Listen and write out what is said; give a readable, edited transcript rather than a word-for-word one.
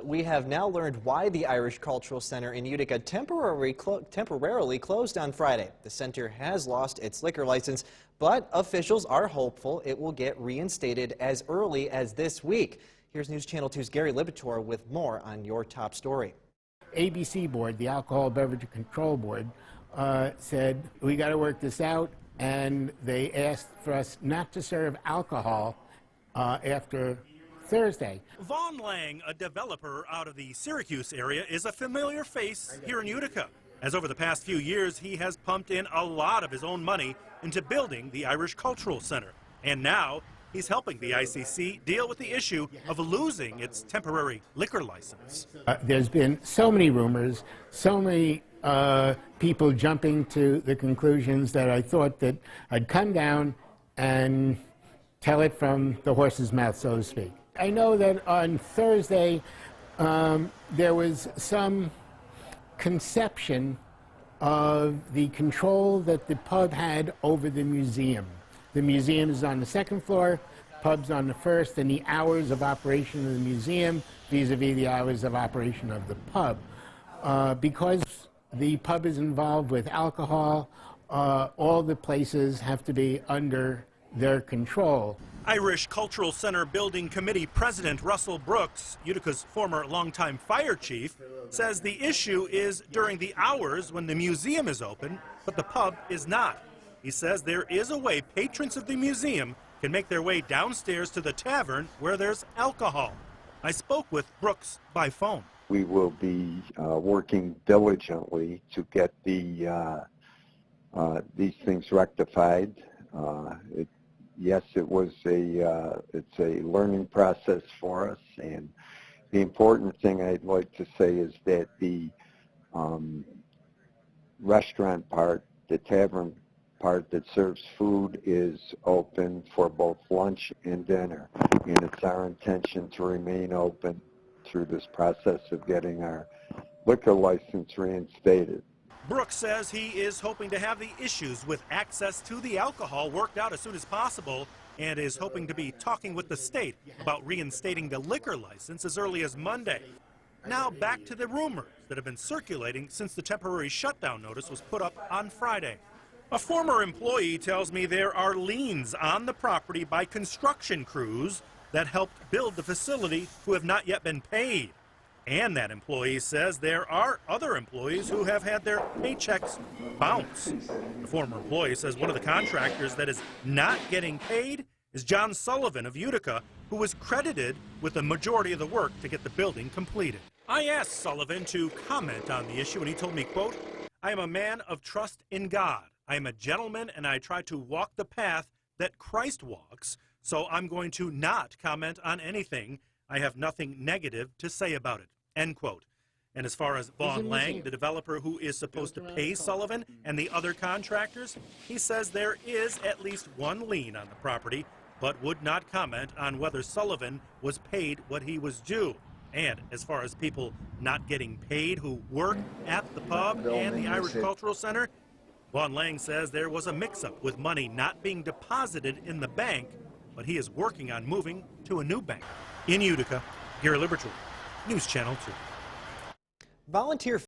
we have now learned why the Irish Cultural Center in Utica temporarily closed on Friday. The center has lost its liquor license, but officials are hopeful it will get reinstated as early as this week. Here's News Channel 2's Gary Lipitor with more on your top story. ABC Board, the Alcohol Beverage Control Board, said, we got to work this out, and they asked for us not to serve alcohol after Thursday. Vaughn Lang, a developer out of the Syracuse area, is a familiar face here in Utica, as over the past few years he has pumped in a lot of his own money into building the Irish Cultural Center. And now he's helping the ICC deal with the issue of losing its temporary liquor license. There's been so many rumors, so many people jumping to the conclusions that I thought that I'd come down and tell it from the horse's mouth, so to speak. I know that on Thursday there was some conception of the control that the pub had over the museum. The museum is on the second floor, pub's on the first, and the hours of operation of the museum vis-a-vis the hours of operation of the pub. Because the pub is involved with alcohol, all the places have to be under their control. Irish Cultural Center Building Committee President Russell Brooks, Utica's former longtime fire chief, says the issue is during the hours when the museum is open, but the pub is not. He says there is a way patrons of the museum can make their way downstairs to the tavern where there's alcohol. I spoke with Brooks by phone. We will be working diligently to get these things rectified. Yes, it's a learning process for us, and the important thing I'd like to say is that the restaurant part, the tavern part that serves food, is open for both lunch and dinner, and it's our intention to remain open through this process of getting our liquor license reinstated. Brooks says he is hoping to have the issues with access to the alcohol worked out as soon as possible, and is hoping to be talking with the state about reinstating the liquor license as early as Monday. Now back to the rumors that have been circulating since the temporary shutdown notice was put up on Friday. A former employee tells me there are liens on the property by construction crews that helped build the facility who have not yet been paid. And that employee says there are other employees who have had their paychecks bounce. The former employee says one of the contractors that is not getting paid is John Sullivan of Utica, who was credited with the majority of the work to get the building completed. I asked Sullivan to comment on the issue, and he told me, quote, "I am a man of trust in God. I am a gentleman, and I try to walk the path that Christ walks, so I'm going to not comment on anything. I have nothing negative to say about it." End quote. And as far as Vaughn Lang, the developer who is supposed to pay Sullivan and the other contractors, he says there is at least one lien on the property, but would not comment on whether Sullivan was paid what he was due. And as far as people not getting paid who work at the pub and the Irish Cultural Center, Vaughn Lang says there was a mix-up with money not being deposited in the bank, but he is working on moving to a new bank. In Utica, Gary Lipitor, News Channel 2. Volunteer